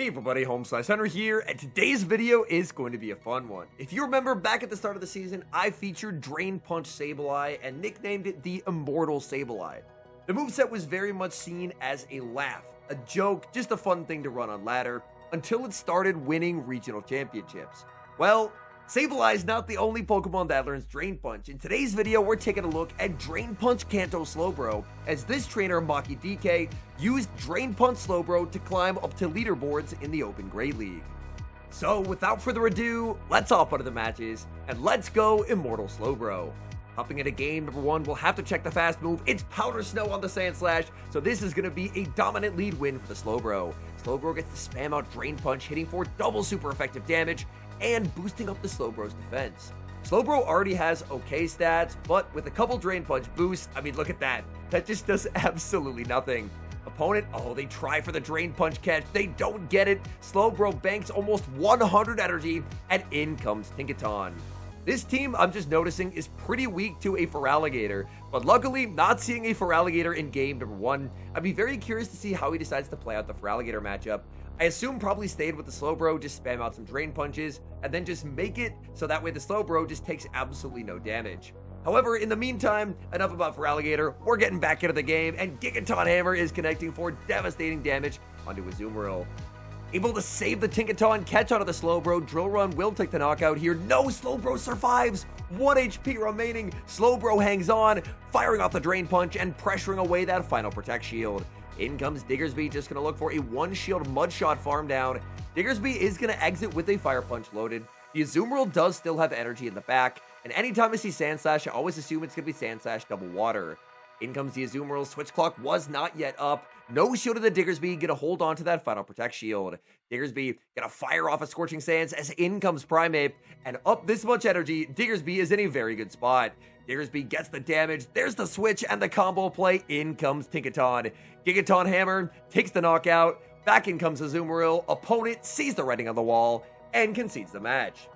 Hey everybody, HomeSliceHenry here, and today's video is going to be a fun one. If you remember, back at the start of the season, I featured Drain Punch Sableye and nicknamed it the Immortal Sableye. The moveset was very much seen as a laugh, a joke, just a fun thing to run on ladder, until it started winning regional championships. Well, Sableye is not the only Pokemon that learns Drain Punch. In today's video, we're taking a look at Drain Punch Kanto Slowbro, as this trainer, Maki DK, used Drain Punch Slowbro to climb up to leaderboards in the Open Great League. So, without further ado, let's hop onto the matches, and let's go Immortal Slowbro. Hopping into game number 1, we'll have to check the fast move. It's Powder Snow on the Sand Slash, so this is going to be a dominant lead win for the Slowbro. Slowbro gets to spam out Drain Punch, hitting for double super effective damage, and boosting up the Slowbro's defense. Slowbro already has okay stats, but with a couple Drain Punch boosts, I mean, look at that. That just does absolutely nothing. Opponent, they try for the Drain Punch catch. They don't get it. Slowbro banks almost 100 energy, and in comes Tinkaton. This team, I'm just noticing, is pretty weak to a Feraligatr, but luckily, not seeing a Feraligatr in game number 1. I'd be very curious to see how he decides to play out the Feraligatr matchup. I assume probably stayed with the Slowbro, just spam out some Drain Punches, and then just make it so that way the Slowbro just takes absolutely no damage. However, in the meantime, enough about Feraligatr, we're getting back into the game, and Gigaton Hammer is connecting for devastating damage onto Azumarill. Able to save the Tinkaton, catch onto the Slowbro. Drill Run will take the knockout here. No, Slowbro survives! 1 HP remaining. Slowbro hangs on, firing off the Drain Punch and pressuring away that final Protect Shield. In comes Diggersby, just going to look for a 1-shield Mudshot farm down. Diggersby is going to exit with a Fire Punch loaded. The Azumarill does still have energy in the back, and anytime I see Sand Slash, I always assume it's going to be Sand Slash double water. In comes the Azumarill. Switch Clock was not yet up. No shield of the Diggersby, gonna hold on to that final Protect Shield. Diggersby gonna fire off a Scorching Sands as in comes Primeape, and up this much energy, Diggersby is in a very good spot. Diggersby gets the damage, there's the switch and the combo play, in comes Tinkaton. Gigaton Hammer takes the knockout, back in comes Azumarill, opponent sees the writing on the wall, and concedes the match.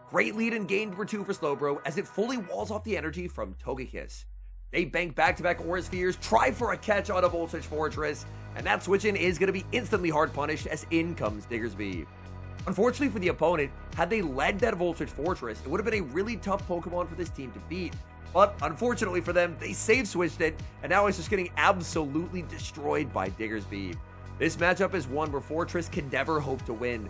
Great lead in game number 2 for Slowbro as it fully walls off the energy from Togekiss. They bank back-to-back Aura Spheres, try for a catch on a Voltage Fortress, and that switch-in is going to be instantly hard punished as in comes Diggersby. Unfortunately for the opponent, had they led that Voltage Fortress, it would have been a really tough Pokemon for this team to beat. But unfortunately for them, they save-switched it, and now it's just getting absolutely destroyed by Diggersby. This matchup is one where Fortress can never hope to win.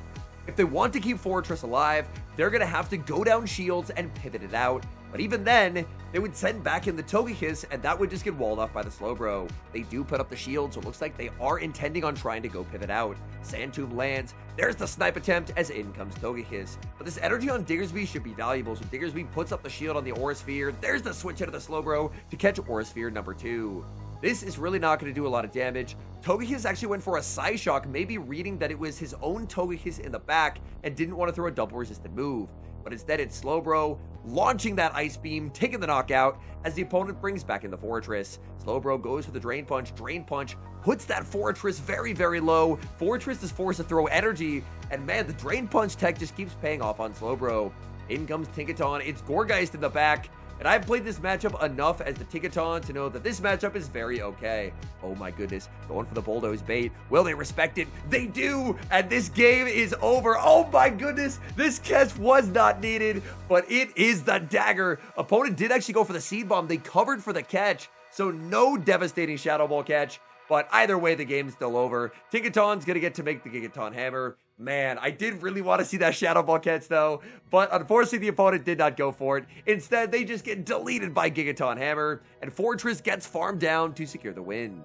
If they want to keep Fortress alive, they're going to have to go down shields and pivot it out. But even then, they would send back in the Togekiss, and that would just get walled off by the Slowbro. They do put up the shield, so it looks like they are intending on trying to go pivot out. Sand Tomb lands. There's the snipe attempt as in comes Togekiss. But this energy on Diggersby should be valuable, so Diggersby puts up the shield on the Aura Sphere. There's the switch out of the Slowbro to catch Aura Sphere number 2. This is really not going to do a lot of damage. Togekiss actually went for a Psyshock, maybe reading that it was his own Togekiss in the back and didn't want to throw a double resisted move. But instead it's Slowbro launching that Ice Beam, taking the knockout as the opponent brings back in the Fortress. Slowbro goes for the Drain Punch. Drain Punch puts that Fortress very, very low. Fortress is forced to throw energy, and man, the Drain Punch tech just keeps paying off on Slowbro. In comes Tinkaton. It's Gourgeist in the back. And I've played this matchup enough as the Tinkaton to know that this matchup is very okay. Oh my goodness, going for the Bulldoze bait. Will they respect it? They do! And this game is over. Oh my goodness, this catch was not needed, but it is the dagger. Opponent did actually go for the Seed Bomb. They covered for the catch, so no devastating Shadow Ball catch. But either way, the game's still over. Tinkaton's going to get to make the Gigaton Hammer. Man, I did really want to see that Shadow Ball catch though, but unfortunately the opponent did not go for it. Instead, they just get deleted by Gigaton Hammer, and Fortress gets farmed down to secure the win.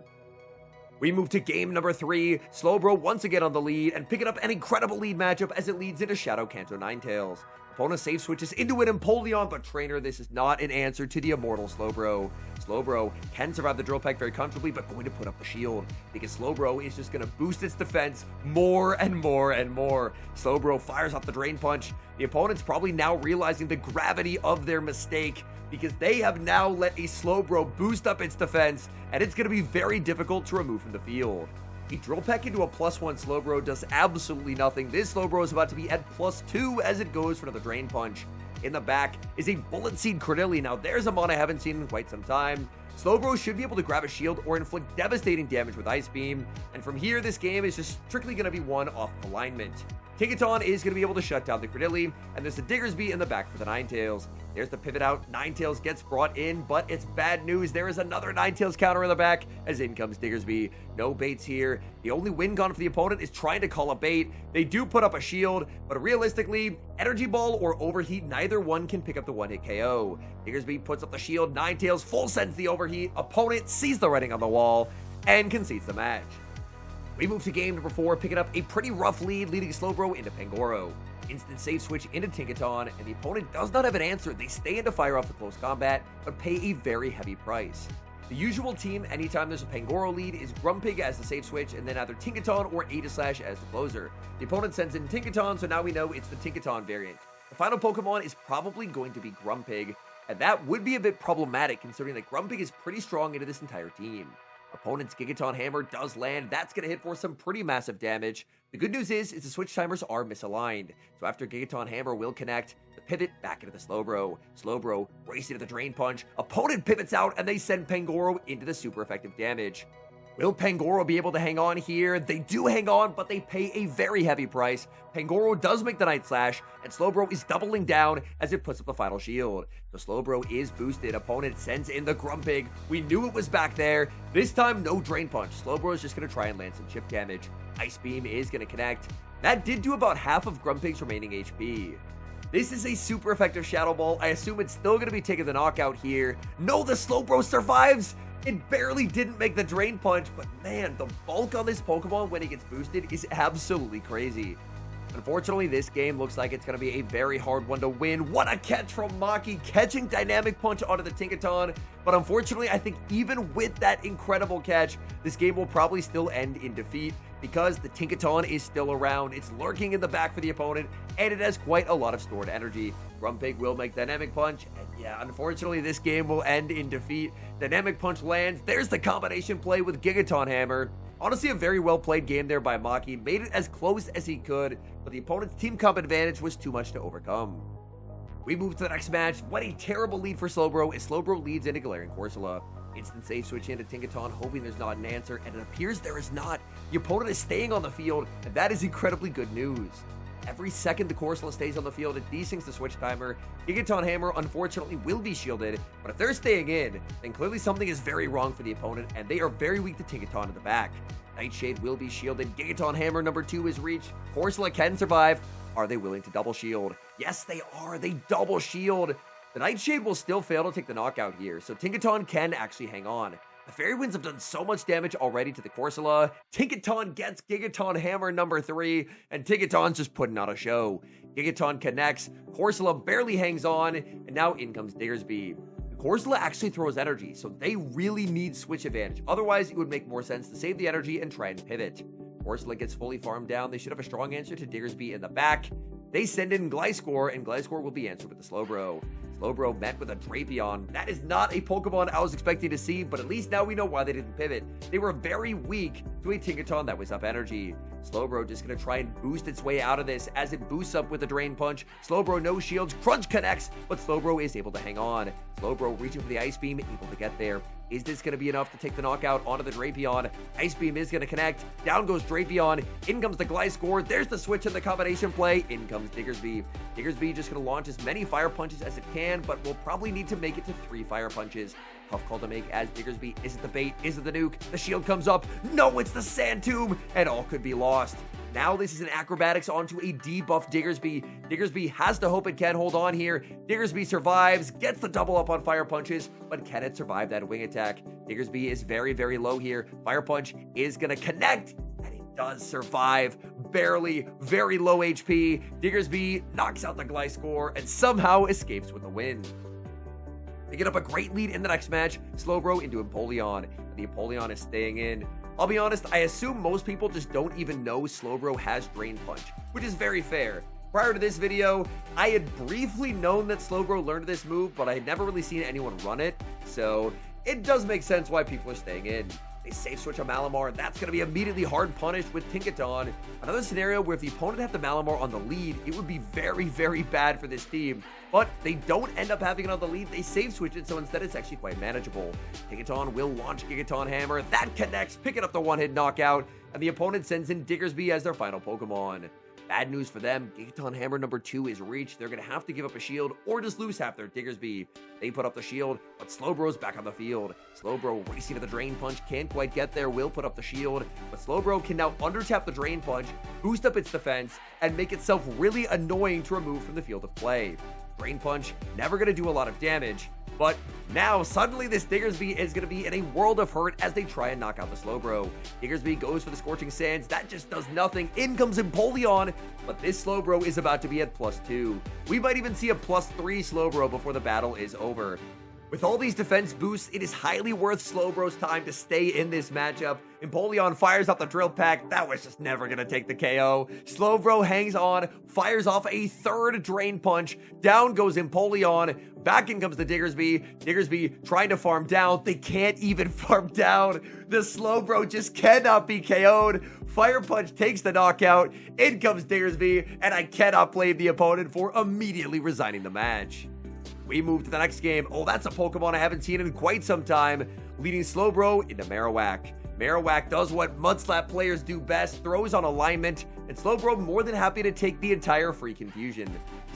We move to game number 3. Slowbro once again on the lead, and picking up an incredible lead matchup as it leads into Shadow Kanto Ninetales. Opponent safe switches into an Empoleon, but trainer, this is not an answer to the Immortal Slowbro. Slowbro can survive the Drill Peck very comfortably, but going to put up the shield, because Slowbro is just going to boost its defense more and more and more. Slowbro fires off the Drain Punch. The opponent's probably now realizing the gravity of their mistake, because they have now let a Slowbro boost up its defense, and it's going to be very difficult to remove from the field. A Drill Peck into a +1 Slowbro does absolutely nothing. This Slowbro is about to be at +2 as it goes for another Drain Punch. In the back is a Bullet Seed Cordilli. Now there's a mon I haven't seen in quite some time. Slowbro should be able to grab a shield or inflict devastating damage with Ice Beam, and from here, this game is just strictly going to be won off alignment. Tinkaton is going to be able to shut down the Credilli, and there's the Diggersby in the back for the Ninetales. There's the pivot out, Ninetales gets brought in, but it's bad news. There is another Ninetales counter in the back, as in comes Diggersby. No baits here. The only win gone for the opponent is trying to call a bait. They do put up a shield, but realistically, Energy Ball or Overheat, neither one can pick up the one-hit KO. Diggersby puts up the shield, Ninetales full sends the Overheat, opponent sees the writing on the wall, and concedes the match. We move to game number 4, picking up a pretty rough lead, leading Slowbro into Pangoro. Instant save switch into Tinkaton, and the opponent does not have an answer. They stay in to fire off the close combat, but pay a very heavy price. The usual team, anytime there's a Pangoro lead, is Grumpig as the save switch, and then either Tinkaton or Aegislash as the closer. The opponent sends in Tinkaton, so now we know it's the Tinkaton variant. The final Pokemon is probably going to be Grumpig, and that would be a bit problematic considering that Grumpig is pretty strong into this entire team. Opponent's Gigaton Hammer does land. That's going to hit for some pretty massive damage. The good news is the switch timers are misaligned. So after Gigaton Hammer will connect, the pivot back into the Slowbro. Slowbro racing to the Drain Punch. Opponent pivots out and they send Pangoro into the super effective damage. Will Pangoro be able to hang on here? They do hang on, but they pay a very heavy price. Pangoro does make the Night Slash, and Slowbro is doubling down as it puts up the final shield. The Slowbro is boosted. Opponent sends in the Grumpig. We knew it was back there. This time, no Drain Punch. Slowbro is just going to try and land some chip damage. Ice Beam is going to connect. That did do about half of Grumpig's remaining HP. This is a super effective Shadow Ball. I assume it's still going to be taking the knockout here. No, the Slowbro survives! It barely didn't make the Drain Punch, but man, the bulk on this Pokemon when he gets boosted is absolutely crazy. Unfortunately, this game looks like it's going to be a very hard one to win. What a catch from Maki, catching Dynamic Punch onto the Tinkaton. But unfortunately, I think even with that incredible catch, this game will probably still end in defeat because the Tinkaton is still around. It's lurking in the back for the opponent, and it has quite a lot of stored energy. Grumpig will make Dynamic Punch, and yeah, unfortunately, this game will end in defeat. Dynamic Punch lands. There's the combination play with Gigaton Hammer. Honestly, a very well-played game there by Maki. Made it as close as he could, but the opponent's team comp advantage was too much to overcome. We move to the next match. What a terrible lead for Slowbro as Slowbro leads into Galarian Corsola. Instant save switch into Tinkaton, hoping there's not an answer, and it appears there is not. The opponent is staying on the field, and that is incredibly good news. Every second the Corsola stays on the field, it desyncs the switch timer. Gigaton Hammer, unfortunately, will be shielded, but if they're staying in, then clearly something is very wrong for the opponent, and they are very weak to Tinkaton in the back. Nightshade will be shielded. Gigaton Hammer number 2 is reached. Corsola can survive. Are they willing to double shield? Yes, they are. They double shield. The Nightshade will still fail to take the knockout here, so Tinkaton can actually hang on. The Fairy Winds have done so much damage already to the Corsola. Tinkaton gets Gigaton Hammer number 3, and Tinkaton's just putting on a show. Gigaton connects, Corsola barely hangs on, and now in comes Diggersby. The Corsola actually throws energy, so they really need switch advantage. Otherwise, it would make more sense to save the energy and try and pivot. Corsola gets fully farmed down. They should have a strong answer to Diggersby in the back. They send in Gliscor, and Gliscor will be answered with the Slowbro. Slowbro met with a Drapion. That is not a Pokemon I was expecting to see, but at least now we know why they didn't pivot. They were very weak to a Tinkaton that was up energy. Slowbro just going to try and boost its way out of this as it boosts up with a Drain Punch. Slowbro no shields, Crunch connects, but Slowbro is able to hang on. Slowbro reaching for the Ice Beam, able to get there. Is this going to be enough to take the knockout onto the Drapion? Ice Beam is going to connect. Down goes Drapion. In comes the Gliscor. There's the switch in the combination play. In comes Diggersby. Diggersby just going to launch as many Fire Punches as it can, but will probably need to make it to 3 Fire Punches. Tough call to make as Diggersby. Is it the bait? Is it the nuke? The shield comes up. No, it's the Sand Tomb, and all could be lost. Now this is an acrobatics onto a debuffed Diggersby. Diggersby has to hope it can hold on here. Diggersby survives, gets the double up on Fire Punches, but can it survive that wing attack? Diggersby is very, very low here. Fire Punch is going to connect, and it does survive. Barely, very low HP. Diggersby knocks out the Gliscor and somehow escapes with a win. They get up a great lead in the next match. Slowbro into Empoleon. The Empoleon is staying in. I'll be honest, I assume most people just don't even know Slowbro has Drain Punch, which is very fair. Prior to this video, I had briefly known that Slowbro learned this move, but I had never really seen anyone run it, so it does make sense why people are staying in. They safe switch a Malamar. That's going to be immediately hard punished with Tinkaton. Another scenario where if the opponent had the Malamar on the lead, it would be very, very bad for this team. But they don't end up having it on the lead. They safe switch it, so instead it's actually quite manageable. Tinkaton will launch Gigaton Hammer. That connects, picking up the one-hit knockout. And the opponent sends in Diggersby as their final Pokemon. Bad news for them, Gigaton Hammer number 2 is reached. They're going to have to give up a shield or just lose half their Diggersby. They put up the shield, but Slowbro's back on the field. Slowbro racing to the Drain Punch, can't quite get there, will put up the shield, but Slowbro can now undertap the Drain Punch, boost up its defense, and make itself really annoying to remove from the field of play. Drain Punch, never going to do a lot of damage, but now suddenly this Diggersby is going to be in a world of hurt as they try and knock out the Slowbro. Diggersby goes for the Scorching Sands, that just does nothing. In comes Empoleon, but this Slowbro is about to be at +2. We might even see a +3 Slowbro before the battle is over. With all these defense boosts, it is highly worth Slowbro's time to stay in this matchup. Empoleon fires off the Drill Peck. That was just never going to take the KO. Slowbro hangs on, fires off a third Drain Punch. Down goes Empoleon. Back in comes the Diggersby. Diggersby trying to farm down. They can't even farm down. The Slowbro just cannot be KO'd. Fire Punch takes the knockout. In comes Diggersby, and I cannot blame the opponent for immediately resigning the match. We move to the next game. Oh, that's a Pokemon I haven't seen in quite some time. Leading Slowbro into Marowak. Marowak does what Mudslap players do best, throws on alignment, and Slowbro more than happy to take the entire free confusion.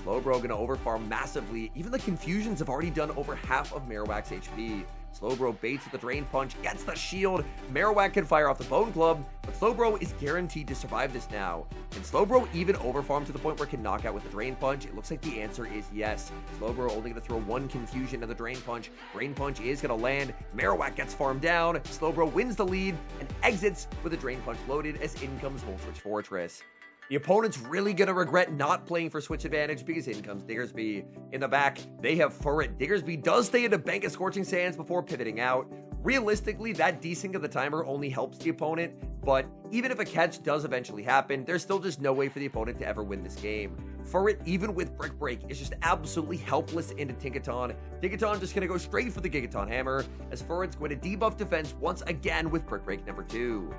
Slowbro gonna overfarm massively. Even the confusions have already done over half of Marowak's HP. Slowbro baits with the Drain Punch, gets the shield. Marowak can fire off the Bone Club, but Slowbro is guaranteed to survive this now. Can Slowbro even overfarm to the point where it can knock out with the Drain Punch? It looks like the answer is yes. Slowbro only going to throw one confusion to the Drain Punch. Drain Punch is going to land. Marowak gets farmed down. Slowbro wins the lead and exits with a Drain Punch loaded as in comes Voltage Fortress. The opponent's really going to regret not playing for switch advantage because in comes Diggersby. In the back, they have Furret. Diggersby does stay in a bank of Scorching Sands before pivoting out. Realistically, that desync of the timer only helps the opponent, but even if a catch does eventually happen, there's still just no way for the opponent to ever win this game. Furret, even with Brick Break, is just absolutely helpless into Tinkaton. Tinkaton just going to go straight for the Gigaton Hammer, as Furret's going to debuff defense once again with Brick Break number 2.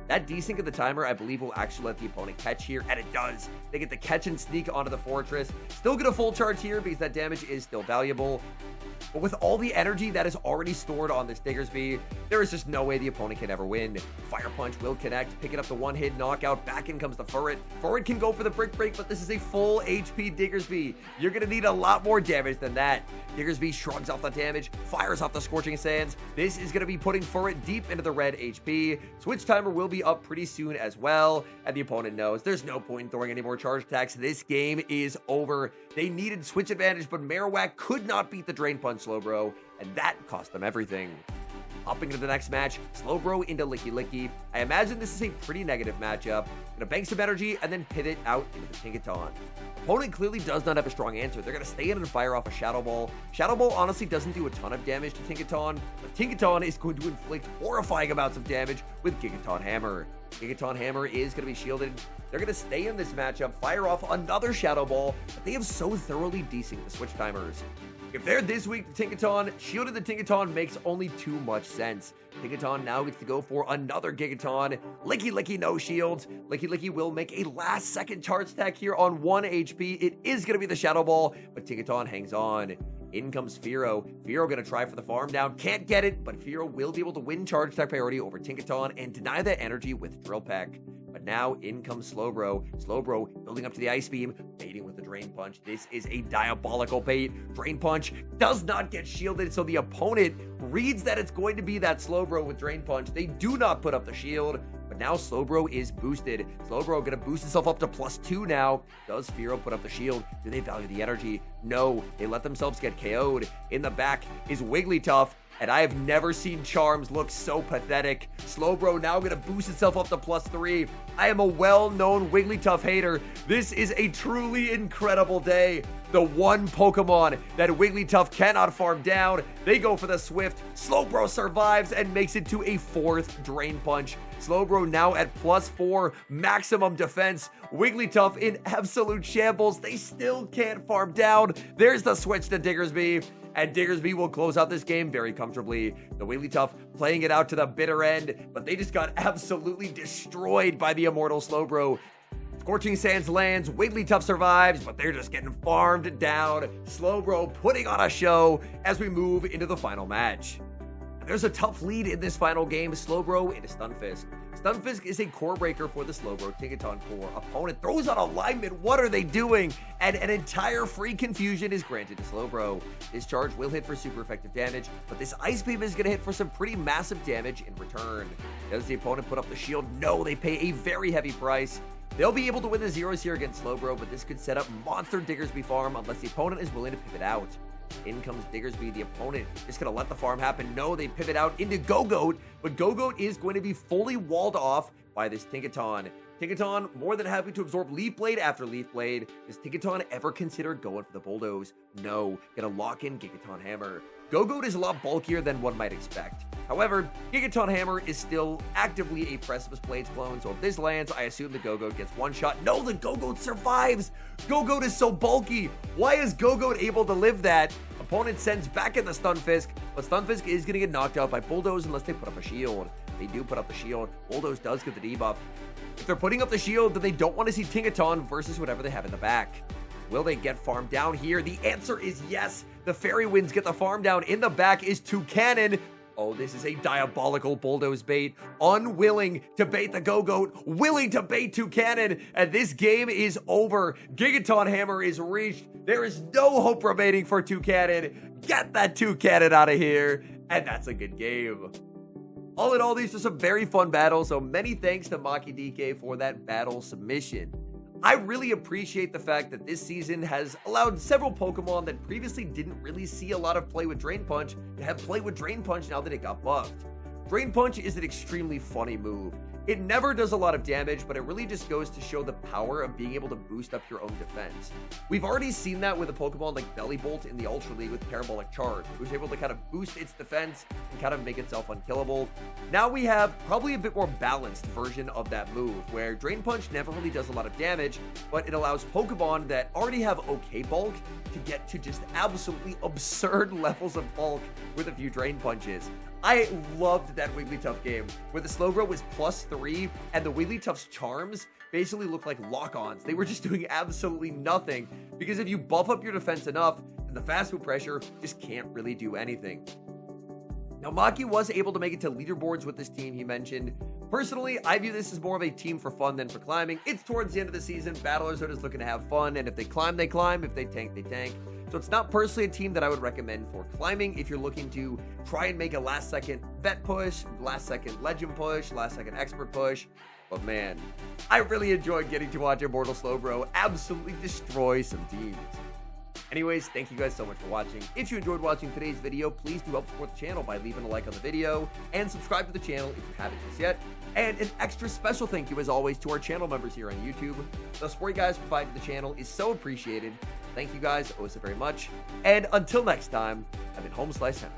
That desync of the timer, I believe, will actually let the opponent catch here, and it does. They get the catch and sneak onto the Fortress. Still get a full charge here because that damage is still valuable. But with all the energy that is already stored on this Diggersby, there is just no way the opponent can ever win. Fire Punch will connect, picking up the one-hit knockout. Back in comes the Furret. Furret can go for the Brick Break, but this is a full HP Diggersby. You're going to need a lot more damage than that. Diggersby shrugs off the damage, fires off the Scorching Sands. This is going to be putting Furret deep into the red HP. Switch timer will be up pretty soon as well, and the opponent knows there's no point in throwing any more charge attacks. This game is over. They needed switch advantage, but Marowak could not beat the Drain Punch Slowbro, and that cost them everything. Hopping into the next match, Slowbro into Licky Licky. I imagine this is a pretty negative matchup. Gonna bank some energy and then pivot out into the Tinkaton. Opponent clearly does not have a strong answer. They're gonna stay in and fire off a Shadow Ball. Shadow Ball honestly doesn't do a ton of damage to Tinkaton, but Tinkaton is going to inflict horrifying amounts of damage with Gigaton Hammer. Gigaton Hammer is going to be shielded. They're going to stay in this matchup, fire off another Shadow Ball, but they have so thoroughly desynced the switch timers. If they're this weak to Tinkaton, shielded the Tinkaton makes only too much sense. Tinkaton now gets to go for another Gigaton. Licky Licky no shields. Licky Licky will make a last second charge attack here on 1 HP. It is going to be the Shadow Ball, but Tinkaton hangs on. In comes Fearow. Fearow gonna try for the farm down. Can't get it, but Fearow will be able to win charge attack priority over Tinkaton and deny that energy with Drill Peck. But now in comes Slowbro. Slowbro building up to the Ice Beam, baiting with the Drain Punch. This is a diabolical bait. Drain Punch does not get shielded, so the opponent reads that it's going to be that Slowbro with Drain Punch. They do not put up the shield, but now Slowbro is boosted. Slowbro gonna boost itself up to +2 now. Does Fearow put up the shield? Do they value the energy? No, they let themselves get KO'd. In the back is Wigglytuff, and I have never seen Charms look so pathetic. Slowbro now gonna boost itself up to +3. I am a well-known Wigglytuff hater. This is a truly incredible day. the one Pokemon that Wigglytuff cannot farm down. They go for the Swift. Slowbro survives and makes it to a 4th Drain Punch. Slowbro now at +4 maximum defense. Wigglytuff in absolute shambles. They still can't farm down. There's the switch to Diggersby, and Diggersby will close out this game very comfortably. The Wigglytuff playing it out to the bitter end, but they just got absolutely destroyed by the Immortal Slowbro. Scorching Sands lands, Wigglytuff survives, but they're just getting farmed down. Slowbro putting on a show as we move into the final match. There's a tough lead in this final game. Slowbro into Stunfisk. Stunfisk is a core breaker for the Slowbro Tinkaton core. Opponent throws on alignment. What are they doing? And an entire free confusion is granted to Slowbro. This charge will hit for super effective damage, but this Ice Beam is going to hit for some pretty massive damage in return. Does the opponent put up the shield? No, they pay a very heavy price. They'll be able to win the zeros here against Slowbro, but this could set up monster Diggersby farm unless the opponent is willing to pivot out. In comes Diggersby, the opponent just going to let the farm happen. No, they pivot out into Go-Goat, but Go-Goat is going to be fully walled off by this Tinkaton. Tinkaton more than happy to absorb Leaf Blade after Leaf Blade. Does Tinkaton ever consider going for the Bulldoze? No, gonna lock in Gigaton Hammer. Go-Goat is a lot bulkier than one might expect. However, Gigaton Hammer is still actively a Precipice Blades clone, so if this lands, I assume the Go-Goat gets one shot. No, the Go-Goat survives! Go-Goat is so bulky! Why is Go-Goat able to live that? Opponent sends back in the Stunfisk, but Stunfisk is gonna get knocked out by Bulldoze unless they put up a shield. They do put up the shield. Bulldoze does get the debuff. If they're putting up the shield, then they don't want to see Tinkaton versus whatever they have in the back. Will they get farmed down here? The answer is yes. The Fairy Winds get the farm down. In the back is Toucanon. Oh, this is a diabolical Bulldoze bait. Unwilling to bait the Go-Goat, willing to bait Toucanon, and this game is over. Gigaton Hammer is reached. There is no hope remaining for Toucanon. Get that Toucanon out of here, and that's a good game. All in all, these are some very fun battles, so many thanks to Maki DK for that battle submission. I really appreciate the fact that this season has allowed several Pokemon that previously didn't really see a lot of play with Drain Punch to have play with Drain Punch now that it got buffed. Drain Punch is an extremely funny move. It never does a lot of damage, but it really just goes to show the power of being able to boost up your own defense. We've already seen that with a Pokemon like Bellybolt in the Ultra League with Parabolic Charge, which was able to kind of boost its defense and kind of make itself unkillable. Now we have probably a bit more balanced version of that move, where Drain Punch never really does a lot of damage, but it allows Pokemon that already have okay bulk to get to just absolutely absurd levels of bulk with a few Drain Punches. I loved that Wigglytuff game where the Slowbro was +3 and the Wigglytuff's charms basically looked like lock-ons. They were just doing absolutely nothing because if you buff up your defense enough, then the fast move pressure just can't really do anything. Now, Maki was able to make it to leaderboards with this team he mentioned. Personally, I view this as more of a team for fun than for climbing. It's towards the end of the season. Battlers are just looking to have fun, and if they climb, they climb. If they tank, they tank. So it's not personally a team that I would recommend for climbing if you're looking to try and make a last-second vet push, last-second legend push, last-second expert push. But man, I really enjoyed getting to watch Immortal Slowbro absolutely destroy some teams. Anyways, thank you guys so much for watching. If you enjoyed watching today's video, please do help support the channel by leaving a like on the video and subscribe to the channel if you haven't just yet. And an extra special thank you as always to our channel members here on YouTube. The support you guys provide to the channel is so appreciated. Thank you guys oh so very much. And until next time, I've been HomeSliceHenry.